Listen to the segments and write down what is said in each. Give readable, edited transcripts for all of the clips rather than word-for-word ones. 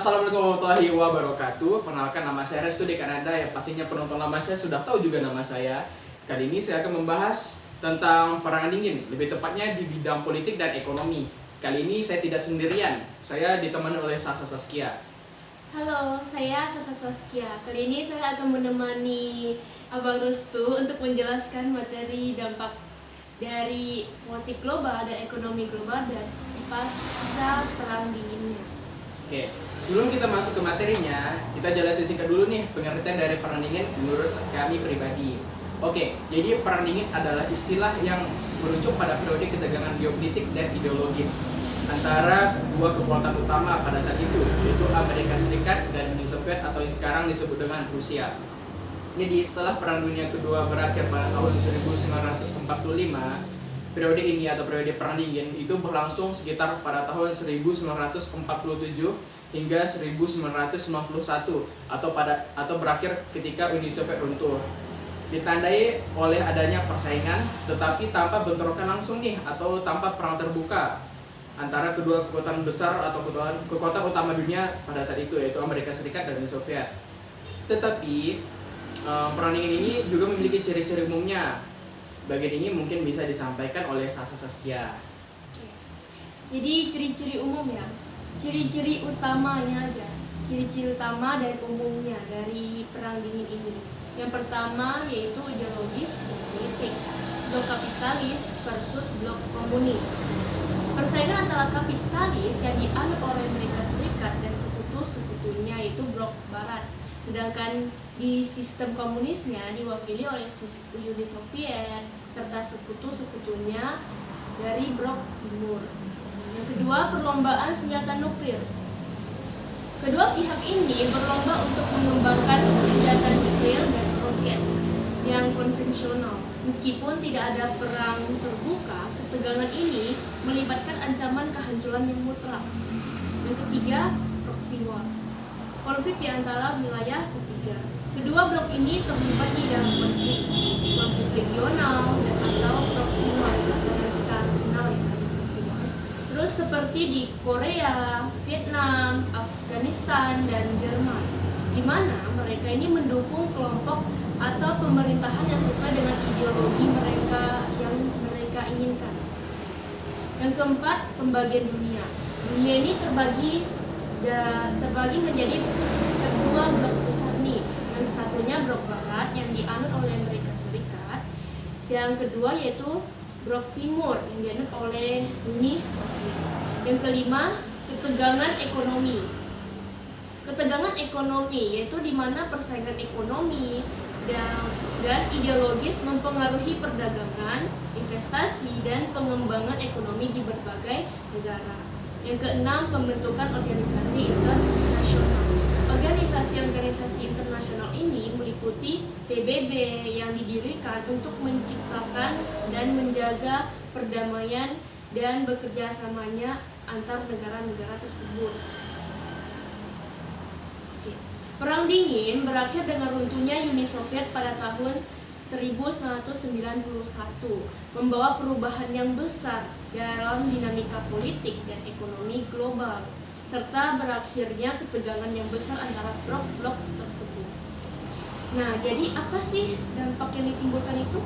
Assalamualaikum warahmatullahi wabarakatuh. Perkenalkan, nama saya Restu di Kanada. Yang pastinya penonton lama saya sudah tahu juga nama saya. Kali ini saya akan membahas tentang perang dingin, lebih tepatnya di bidang politik dan ekonomi. Kali ini saya tidak sendirian, saya ditemani oleh Sasa Saskia. Halo, saya Sasa Saskia. Kali ini saya akan menemani Abang Restu untuk menjelaskan materi dampak dari politik global dan ekonomi global dan pasca perang dinginnya. Oke, sebelum kita masuk ke materinya, kita jelasin singkat dulu nih pengertian dari perang dingin menurut kami pribadi. Oke, jadi perang dingin adalah istilah yang merujuk pada periode ketegangan geopolitik dan ideologis antara dua kekuatan utama pada saat itu, yaitu Amerika Serikat dan Uni Soviet atau yang sekarang disebut dengan Rusia. Jadi setelah Perang Dunia Kedua berakhir pada tahun 1945, periode ini atau periode perang dingin itu berlangsung sekitar pada tahun 1947 hingga 1991 atau berakhir ketika Uni Soviet runtuh. Ditandai oleh adanya persaingan tetapi tanpa bentrokan langsung nih atau tanpa perang terbuka antara kedua kekuatan besar atau kekuatan utama dunia pada saat itu, yaitu Amerika Serikat dan Uni Soviet. Tetapi perang dingin ini juga memiliki ciri-ciri umumnya. Bagian ini mungkin bisa disampaikan oleh Sasa Saskia. Jadi ciri-ciri umum ya, ciri-ciri utamanya aja, ciri-ciri utama dan umumnya dari perang dingin ini. Yang pertama yaitu ideologis dan politik, blok kapitalis versus blok komunis. Persaingan antara kapitalis yang dianut oleh Amerika Serikat dan sekutu-sekutunya yaitu blok barat. Sedangkan di sistem komunisnya diwakili oleh Uni Soviet serta sekutu-sekutunya dari blok timur. Yang kedua, perlombaan senjata nuklir. Kedua pihak ini berlomba untuk mengembangkan senjata nuklir dan roket yang konvensional. Meskipun tidak ada perang terbuka, ketegangan ini melibatkan ancaman kehancuran yang mutlak. Yang ketiga, proxy war. Konflik di antara wilayah ketiga. Kedua blok ini terlibat di dalam konflik regional atau proxy wars atau yang kita kenal ya proxy wars. Terus seperti di Korea, Vietnam, Afghanistan dan Jerman, di mana mereka ini mendukung kelompok atau pemerintahan yang sesuai dengan ideologi mereka yang mereka inginkan. Yang keempat, pembagian dunia. Dunia ini terbagi menjadi kedua blok besar nih. Yang satunya blok barat yang dianut oleh Amerika Serikat. Yang kedua yaitu blok timur yang dianut oleh Uni Soviet. Yang kelima, ketegangan ekonomi. Ketegangan ekonomi yaitu di mana persaingan ekonomi dan ideologis mempengaruhi perdagangan, investasi, dan pengembangan ekonomi di berbagai negara. Yang keenam, pembentukan organisasi internasional. Organisasi internasional ini meliputi PBB yang didirikan untuk menciptakan dan menjaga perdamaian dan bekerja samanya antar negara-negara tersebut. Perang dingin berakhir dengan runtuhnya Uni Soviet pada tahun 1991, membawa perubahan yang besar dalam dinamika politik dan ekonomi global, serta berakhirnya ketegangan yang besar antara blok-blok tersebut. Nah, jadi apa sih dampak yang ditimbulkan itu?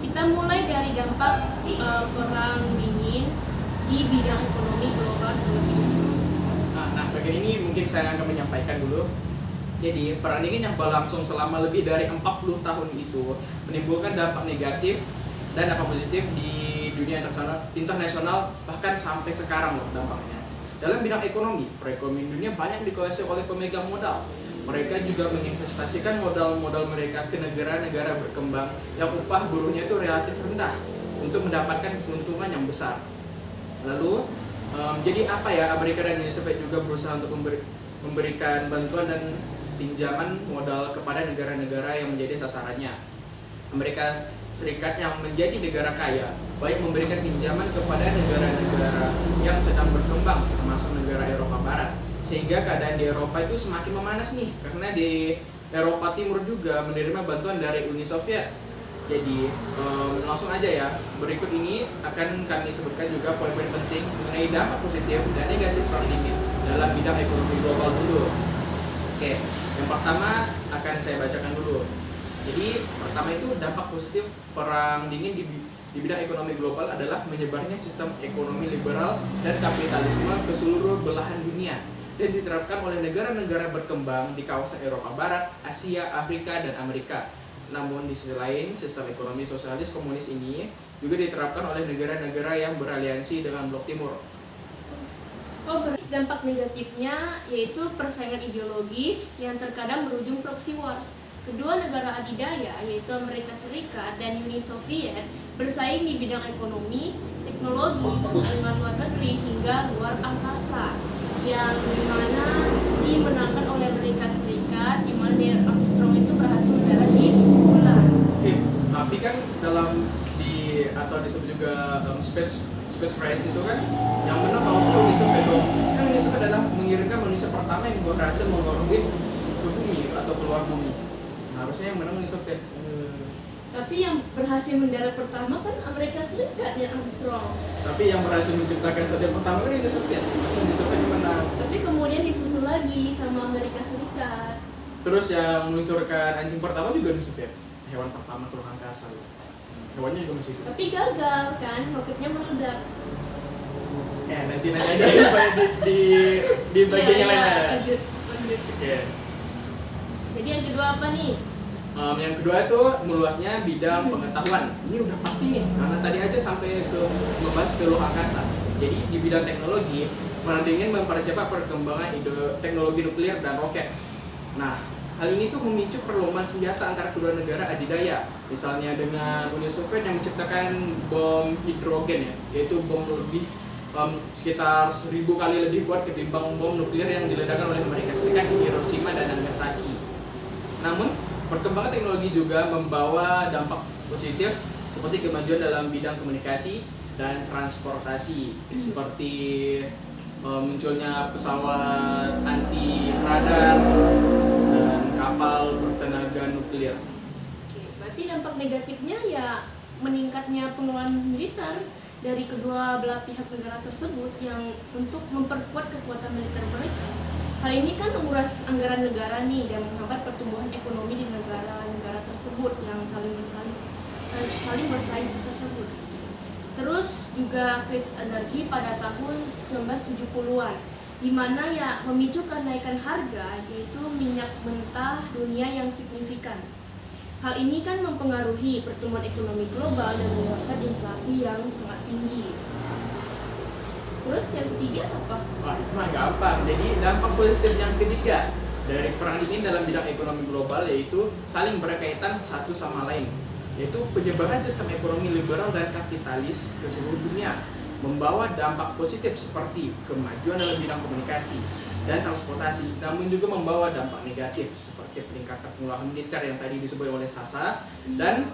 Kita mulai dari dampak perang dingin di bidang ekonomi global terlebih dahulu. Nah, bagian ini mungkin saya akan menyampaikan dulu. Jadi, perang dingin yang berlangsung selama lebih dari 40 tahun itu menimbulkan dampak negatif dan dampak positif di dunia internasional bahkan sampai sekarang loh dampaknya. Dalam bidang ekonomi, perekonomian dunia banyak dikuasai oleh pemegang modal. Mereka juga menginvestasikan modal-modal mereka ke negara-negara berkembang yang upah buruhnya itu relatif rendah untuk mendapatkan keuntungan yang besar. Lalu, jadi apa ya, Amerika dan Uni Soviet juga berusaha untuk memberikan bantuan dan pinjaman modal kepada negara-negara yang menjadi sasarannya. Amerika Serikat yang menjadi negara kaya baik memberikan pinjaman kepada negara-negara yang sedang berkembang termasuk negara Eropa Barat, sehingga keadaan di Eropa itu semakin memanas nih karena di Eropa Timur juga menerima bantuan dari Uni Soviet. Jadi langsung aja ya, berikut ini akan kami sebutkan juga poin-poin penting mengenai dampak positif dan negatif perang dingin dalam bidang ekonomi global dulu. Oke, yang pertama akan saya bacakan dulu. Jadi pertama itu dampak positif perang dingin di bidang ekonomi global adalah menyebarnya sistem ekonomi liberal dan kapitalisme ke seluruh belahan dunia dan diterapkan oleh negara-negara berkembang di kawasan Eropa Barat, Asia, Afrika, dan Amerika. Namun di sisi lain, sistem ekonomi sosialis komunis ini juga diterapkan oleh negara-negara yang beraliansi dengan Blok Timur. Dampak negatifnya yaitu persaingan ideologi yang terkadang berujung proxy wars. Kedua negara adidaya yaitu Amerika Serikat dan Uni Soviet bersaing di bidang ekonomi, teknologi, dengan luar negeri hingga luar angkasa, yang dimana dimenangkan oleh Amerika Serikat, di mana Neil Armstrong itu berhasil mendarat di bulan. Tapi kan dalam atau disebut juga space race itu kan yang menang kalau Uni Soviet dong. Kan Uni Soviet adalah mengirimkan manusia pertama yang berhasil mengorbit ke bumi atau keluar bumi. Harusnya yang menang Uni Soviet. Tapi yang berhasil mendarat pertama kan Amerika Serikat, Neil Armstrong. Tapi yang berhasil menciptakan satelit pertama kan Uni Soviet. Maksudnya Uni Soviet yang menang. Tapi kemudian disusul lagi sama Amerika Serikat. Terus yang meluncurkan anjing pertama juga Uni Soviet. Hewan pertama ke luar angkasa. Hewannya juga masih hidup. Tapi gagal kan, roketnya meledak. Nanti aja di bagian yang lain. Lanjut. Oke. Jadi yang kedua apa nih? Yang kedua itu meluasnya bidang pengetahuan. Ini udah pasti nih, karena tadi aja sampai ke membahas ke luar angkasa. Jadi di bidang teknologi, perang dingin mempercepat perkembangan teknologi nuklir dan roket. Nah, hal ini tuh memicu perlombaan senjata antara kedua negara adidaya. Misalnya dengan Uni Soviet yang menciptakan bom hidrogen ya, yaitu bom lebih sekitar 1000 kali lebih kuat ketimbang bom nuklir yang diledakkan oleh Amerika Serikat di Hiroshima dan Nagasaki. Namun, perkembangan teknologi juga membawa dampak positif seperti kemajuan dalam bidang komunikasi dan transportasi, seperti munculnya pesawat anti radar dan kapal bertenaga nuklir. Oke, berarti dampak negatifnya ya meningkatnya pengeluaran militer dari kedua belah pihak negara tersebut yang untuk memperkuat kekuatan militer mereka. Hal ini kan menguras anggaran negara nih dan menghambat pertumbuhan ekonomi di negara-negara tersebut yang saling bersaing tersebut. Terus juga krisis energi pada tahun 1970-an, di mana ya memicu kenaikan harga yaitu minyak mentah dunia yang signifikan. Hal ini kan mempengaruhi pertumbuhan ekonomi global dan menyebabkan inflasi yang sangat tinggi. Terus yang ketiga apa? Wah, itu mah gampang. Jadi dampak positif yang ketiga dari perang dingin dalam bidang ekonomi global yaitu saling berkaitan satu sama lain, yaitu penyebaran sistem ekonomi liberal dan kapitalis ke seluruh dunia, membawa dampak positif seperti kemajuan dalam bidang komunikasi dan transportasi, namun juga membawa dampak negatif seperti peningkatan pengeluaran militer yang tadi disebut oleh Sasa dan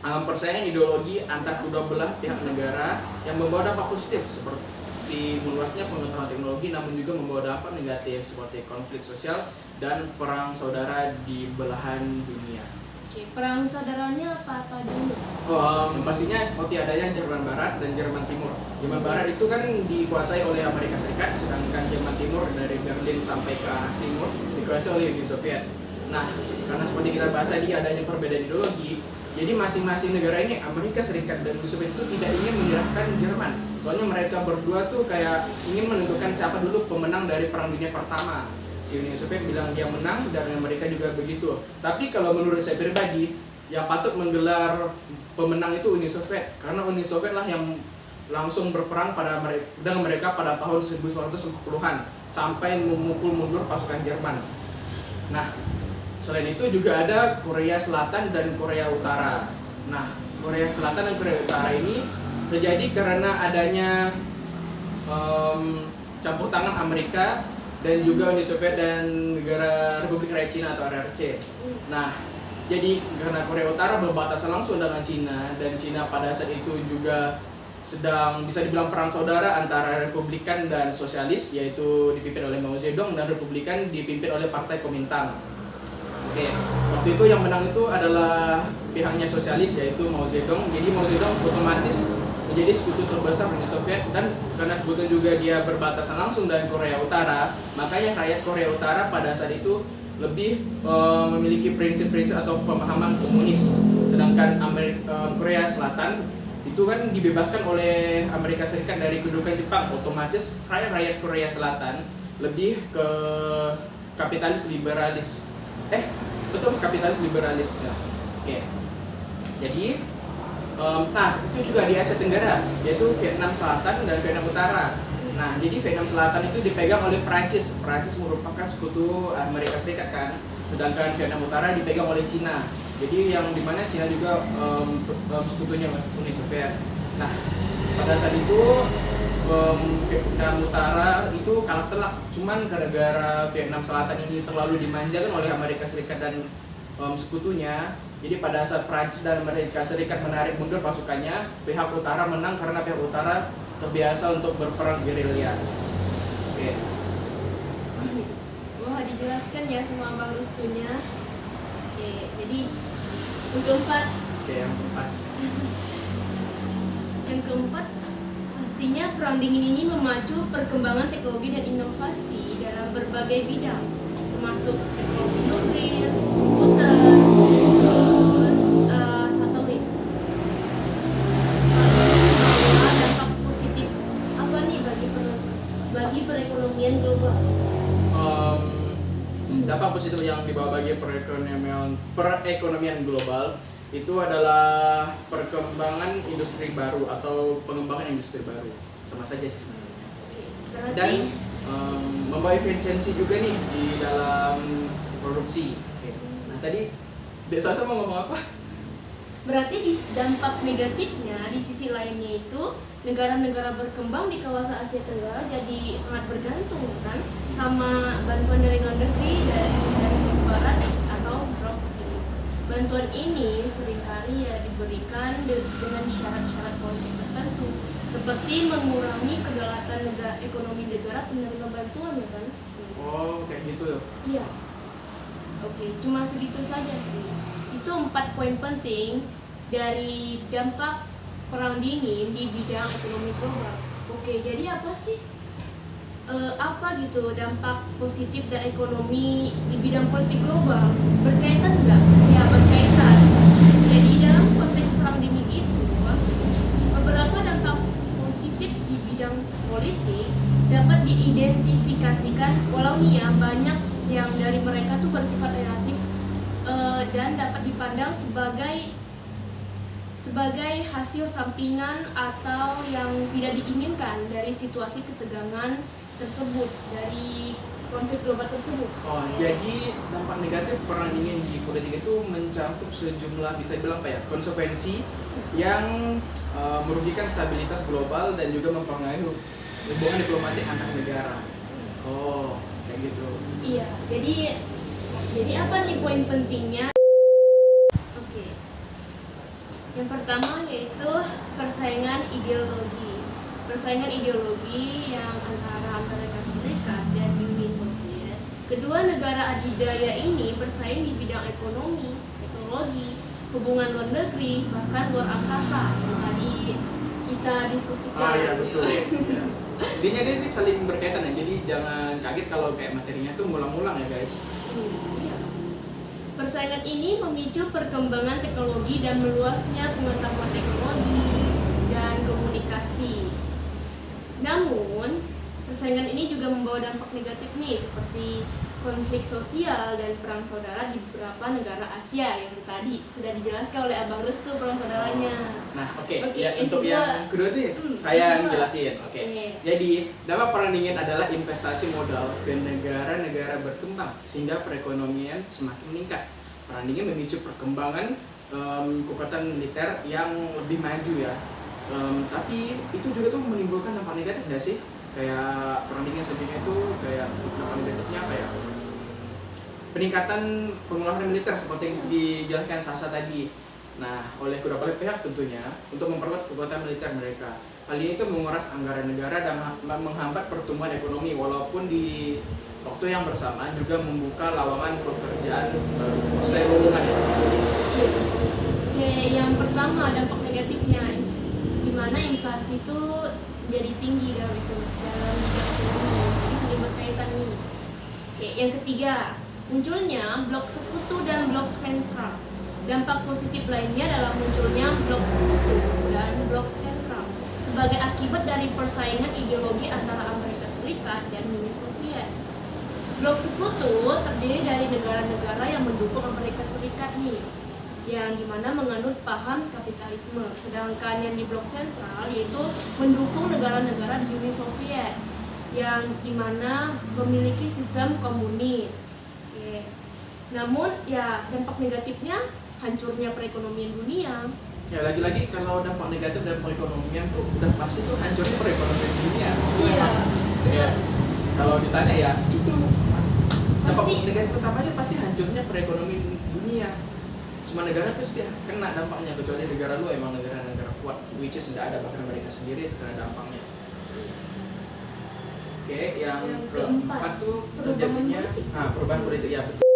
persaingan ideologi antar kedua belah pihak negara yang membawa dampak positif seperti meluasnya pengetahuan teknologi, namun juga membawa dampak negatif seperti konflik sosial dan perang saudara di belahan dunia. Oke, perang saudaranya apa dulu? Pastinya seperti adanya Jerman Barat dan Jerman Timur. Jerman Barat itu kan dikuasai oleh Amerika Serikat, sedangkan Jerman Timur dari Berlin sampai ke arah timur dikuasai oleh Uni Soviet. Nah, karena seperti kita bahas tadi adanya perbedaan ideologi, jadi masing-masing negara ini, Amerika Serikat dan Uni Soviet itu tidak ingin menyerahkan Jerman. Soalnya mereka berdua tuh kayak ingin menentukan siapa dulu pemenang dari Perang Dunia Pertama. Si Uni Soviet bilang dia menang dan Amerika juga begitu. Tapi kalau menurut saya pribadi, yang patut menggelar pemenang itu Uni Soviet, karena Uni Soviet lah yang langsung berperang dengan mereka pada tahun 1940-an sampai memukul mundur pasukan Jerman. Nah, selain itu juga ada Korea Selatan dan Korea Utara. Nah, Korea Selatan dan Korea Utara ini terjadi karena adanya campur tangan Amerika dan juga Uni Soviet dan negara Republik Rakyat Cina atau RRC. Nah, jadi karena Korea Utara berbatasan langsung dengan Cina dan Cina pada saat itu juga sedang bisa dibilang perang saudara antara Republikan dan Sosialis, yaitu dipimpin oleh Mao Zedong, dan Republikan dipimpin oleh Partai Kuomintang. Oke, waktu itu yang menang itu adalah pihaknya sosialis yaitu Mao Zedong. Jadi Mao Zedong otomatis menjadi sekutu terbesar Uni Soviet, dan karena kebetulan juga dia berbatasan langsung dengan Korea Utara, makanya rakyat Korea Utara pada saat itu lebih memiliki prinsip-prinsip atau pemahaman komunis. Sedangkan Korea Selatan itu kan dibebaskan oleh Amerika Serikat dari kedudukan Jepang, otomatis rakyat Korea Selatan lebih ke kapitalis liberalis. Betul, kapitalis liberalis ya. Oke. Jadi itu juga di Asia Tenggara, yaitu Vietnam Selatan dan Vietnam Utara. Nah, jadi Vietnam Selatan itu dipegang oleh Prancis. Prancis merupakan sekutu Amerika Serikat kan. Sedangkan Vietnam Utara dipegang oleh Cina. Jadi yang dimana Cina juga sekutunya Uni Soviet. Nah, pada saat itu Vietnam Utara itu kalah telak. Cuman gara-gara Vietnam Selatan ini terlalu dimanjakan oleh Amerika Serikat dan sekutunya. Jadi pada saat Prancis dan Amerika Serikat menarik mundur pasukannya, pihak utara menang karena pihak utara terbiasa untuk berperang gerilya. Oke. Wah, dijelaskan ya sama Abang Restunya. Oke, jadi untuk empat. Oke, yang keempat. Yang keempat, pastinya perang dingin ini memacu perkembangan teknologi dan inovasi dalam berbagai bidang, termasuk teknologi nuklir, komputer, terus satelit. Dampak positif apa nih bagi perekonomian global? Dampak positif yang dibawa bagi perekonomian global itu adalah perkembangan industri baru atau pengembangan industri baru, sama saja sih sebenarnya. Berarti, Dan membawa efisiensi juga nih di dalam produksi. Oke. Nah tadi Dek Sasa mau ngomong apa? berarti di dampak negatifnya di sisi lainnya itu negara-negara berkembang di kawasan Asia Tenggara jadi sangat bergantung kan sama bantuan dari luar negeri dari barat atau blok timur. Bantuan ini seringkali ya diberikan dengan syarat-syarat politik tertentu, seperti mengurangi kedaulatan ekonomi negara penerima bantuan ya kan. Oh kayak gitu ya. Iya. Oke, cuma segitu saja sih. Itu 4 poin penting dari dampak perang dingin di bidang ekonomi global. Oke, jadi apa sih? Apa gitu dampak positif dan ekonomi di bidang politik global? Berkaitan nggak? Ya, berkaitan. Jadi dalam konteks perang dingin itu, beberapa dampak positif di bidang politik dapat diidentifikasikan, walau nih ya banyak yang dari mereka tuh bersifat relatif dan dapat dipandang sebagai hasil sampingan atau yang tidak diinginkan dari situasi ketegangan tersebut, dari konflik global tersebut. Oh, jadi dampak negatif perang dingin di politik itu mencakup sejumlah bisa dibilang apa ya, konsekuensi yang merugikan stabilitas global dan juga mempengaruhi hubungan diplomatik antar negara. Oh, kayak gitu. Iya, jadi apa nih poin pentingnya? Oke. Yang pertama yaitu persaingan ideologi. Persaingan ideologi yang antara Amerika Serikat dan Uni Soviet. Kedua negara adidaya ini bersaing di bidang ekonomi, teknologi, hubungan luar negeri, bahkan luar angkasa yang tadi kita diskusikan. Iya betul. Ya. Intinya dia saling berkaitan ya, jadi jangan kaget kalau kayak materinya tuh ngulang-ngulang ya guys. Iya. Persaingan ini memicu perkembangan teknologi dan meluasnya pengetahuan teknologi dan komunikasi. Namun, persaingan ini juga membawa dampak negatif nih, seperti konflik sosial dan perang saudara di beberapa negara Asia yang tadi sudah dijelaskan oleh Abang Restu perang saudaranya. Nah, oke. Oke, Ya, yang untuk kedua. yang kedua nih saya yang jelasin. Oke. Oke. Jadi, dampak perang dingin adalah investasi modal ke negara-negara berkembang sehingga perekonomian semakin meningkat. Perang dingin memicu perkembangan kekuatan militer yang lebih maju ya. Tapi itu juga tuh menimbulkan dampak negatif nggak sih? Kayak perang dingin sendiri itu kayak dampak negatifnya apa ya? Peningkatan pengeluaran militer seperti yang dijelaskan Sasa tadi. Nah, oleh kedua belah pihak tentunya untuk memperkuat kekuatan militer mereka. Hal ini itu menguras anggaran negara dan menghambat pertumbuhan ekonomi, walaupun di waktu yang bersamaan juga membuka lowongan pekerjaan baru. Saya hubungan ya. Oke, yang pertama dampak negatifnya, di mana inflasi itu jadi tinggi dalam bidang ekonomi, jadi saling berkaitan nih. Oke, yang ketiga, munculnya blok sekutu dan blok sentral. Dampak positif lainnya adalah munculnya blok sekutu dan blok sentral sebagai akibat dari persaingan ideologi antara Amerika Serikat dan Uni Soviet. Blok sekutu terdiri dari negara-negara yang mendukung Amerika Serikat nih, yang dimana menganut paham kapitalisme, sedangkan yang di blok sentral yaitu mendukung negara-negara di Uni Soviet yang dimana memiliki sistem komunis. Oke. Namun ya dampak negatifnya hancurnya perekonomian dunia. Ya lagi-lagi kalau dampak negatif dan perekonomian tuh udah pasti tuh hancurnya perekonomian dunia. Iya. Ya, kalau ditanya ya itu dampak Pasti. negatif utamanya pasti hancurnya perekonomian dunia. Semua negara pasti kena dampaknya, kecuali negara lu emang negara-negara kuat, which is tidak ada, bahkan mereka sendiri kena dampaknya. Oke, yang keempat tuh terjadinya perubahan politik ya betul.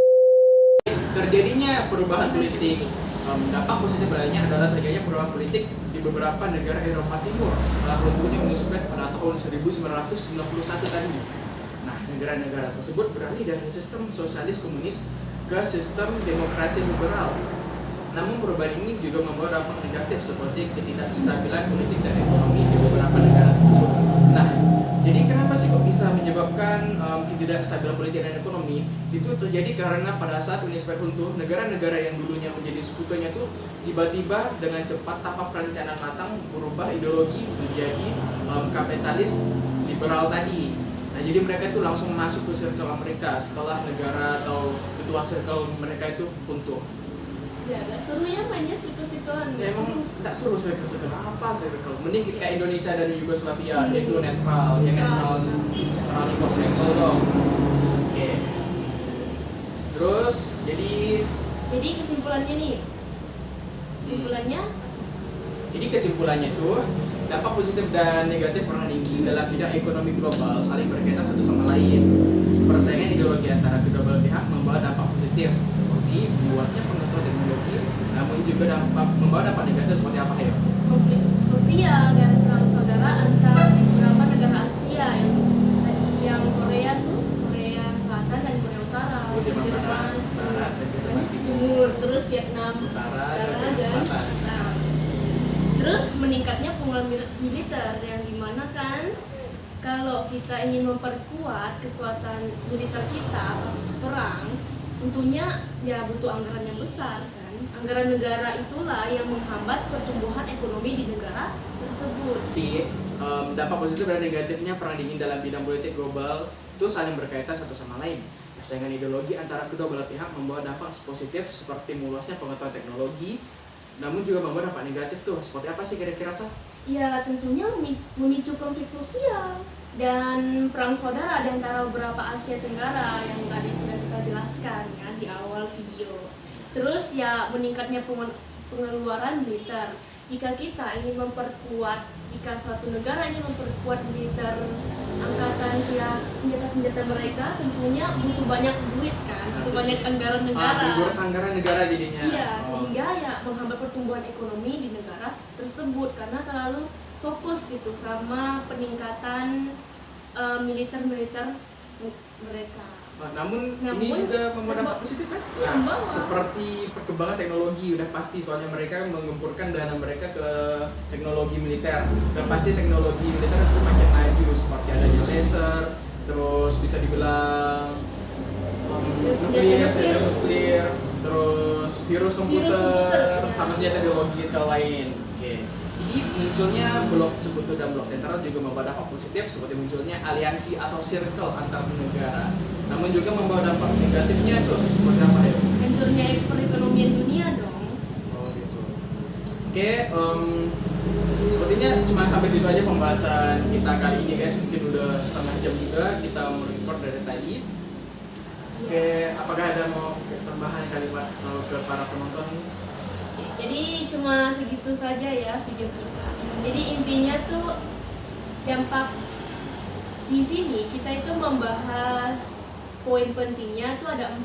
Terjadinya perubahan politik. Dampak positif lainnya adalah terjadinya perubahan politik di beberapa negara Eropa Timur setelah runtuhnya Uni Soviet pada tahun 1991 tadi. Nah, negara-negara tersebut beralih dari sistem sosialis komunis ke sistem demokrasi liberal. Namun perubahan ini juga membawa dampak negatif seperti ketidakstabilan politik dan ekonomi di beberapa negara tersebut. Nah, jadi kenapa sih kok bisa menyebabkan ketidakstabilan politik dan ekonomi? Itu terjadi karena pada saat Uni Soviet runtuh, negara-negara yang dulunya menjadi sekutunya tuh tiba-tiba dengan cepat tanpa perencanaan matang berubah ideologi menjadi kapitalis liberal tadi. Nah, jadi mereka itu langsung masuk ke circle Amerika setelah negara atau ketua circle mereka itu runtuh. Ya, gak seru ya mainnya situ-situan. Ya emang nggak suruh circle apa circle. Mending kayak Indonesia dan Yugoslavia itu netral, ya netral impossible dong. Oke. Terus Jadi kesimpulannya nih. Kesimpulannya Jadi kesimpulannya itu dampak positif dan negatif perundingan dalam bidang ekonomi global saling berkaitan satu sama lain. Persaingan ideologi antara kedua belah pihak membawa dampak positif seperti meluasnya pengetahuan teknologi, namun juga membawa dampak negatif seperti apa ya? konflik sosial dan perang saudara antara beberapa negara Asia yang Korea Selatan dan Korea Utara, Jerman Barat dan Jerman Timur, terus Vietnam Utara dan Selatan. Nah, terus meningkatnya penggunaan militer yang dimana kan kalau kita ingin memperkuat kekuatan militer kita pas perang, tentunya ya butuh anggaran yang besar kan. Anggaran negara itulah yang menghambat pertumbuhan ekonomi di negara tersebut. Jadi dampak positif dan negatifnya perang dingin dalam bidang politik global itu saling berkaitan satu sama lain. Persaingan ideologi antara kedua belah pihak membawa dampak positif seperti meluasnya pengetahuan teknologi, namun juga membawa dampak negatif tuh. Seperti apa sih kira-kira Sah? Ya tentunya memicu konflik sosial dan perang saudara di antara beberapa Asia Tenggara yang tadi sudah kita jelaskan ya di awal video. Terus ya meningkatnya pengeluaran militer. Jika kita ingin jika suatu negara ingin memperkuat militer angkatan ya senjata-senjata mereka, tentunya butuh banyak duit kan, butuh banyak anggaran negara. Diboros anggaran negara jadinya. Iya, sehingga ya menghambat pertumbuhan ekonomi di negara tersebut karena terlalu fokus gitu sama peningkatan militer mereka. Namun ini juga membawa dampak positif kan? Iya, seperti perkembangan teknologi udah pasti, soalnya mereka menggempurkan dana mereka ke teknologi militer. Dan pasti teknologi militer itu makin maju, seperti adanya laser, terus bisa dibilang nuklir, terus virus komputer, sama senjata biologi lain. Oke. Jadi munculnya blok sekutu dan blok sentral juga membawa dampak positif seperti munculnya aliansi atau circle antar negara. Namun juga membawa dampak negatifnya tuh seperti apa ya? Hancurnya perekonomian dunia dong. Oh gitu. Oke, sepertinya cuma sampai situ aja pembahasan kita kali ini guys. Mungkin udah setengah jam juga kita merecord dari tadi. Oke, apakah ada mau tambahan kalimat ke para penonton? Jadi cuma segitu saja ya video kita. Jadi intinya tuh dampak di sini kita itu membahas poin pentingnya itu ada 4.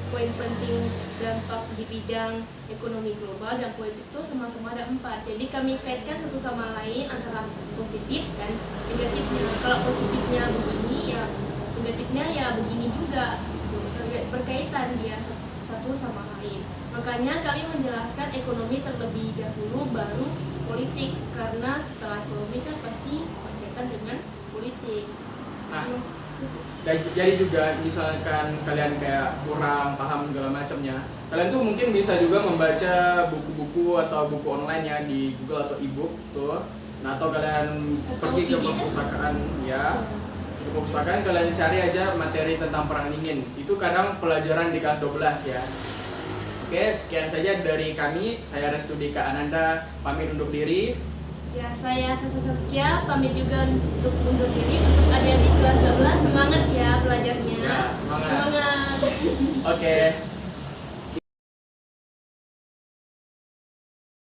Poin penting dampak di bidang ekonomi global dan politik itu sama-sama ada 4. Jadi kami kaitkan satu sama lain antara positif dan negatifnya. Kalau positifnya begini, ya negatifnya ya begini juga. Gitu. Berkaitan dia satu sama lain. Makanya kami menjelaskan ekonomi terlebih dahulu baru politik, karena setelah ekonomi kan pasti berkaitan dengan politik. Nah, jadi juga misalkan kalian kayak kurang paham segala macamnya, kalian tuh mungkin bisa juga membaca buku-buku atau buku online ya di Google atau ebook tuh. Nah, atau kalian pergi ke perpustakaan ya. Ke perpustakaan kalian cari aja materi tentang perang dingin. Itu kadang pelajaran di kelas 12 ya. Oke, sekian saja dari kami. Saya Restudika Ananda pamit undur diri. Ya, saya Sasa Saskia pamit juga untuk undur diri. Untuk adik-adik kelas 12, semangat ya belajarnya. Ya, semangat. Semangat. Oke.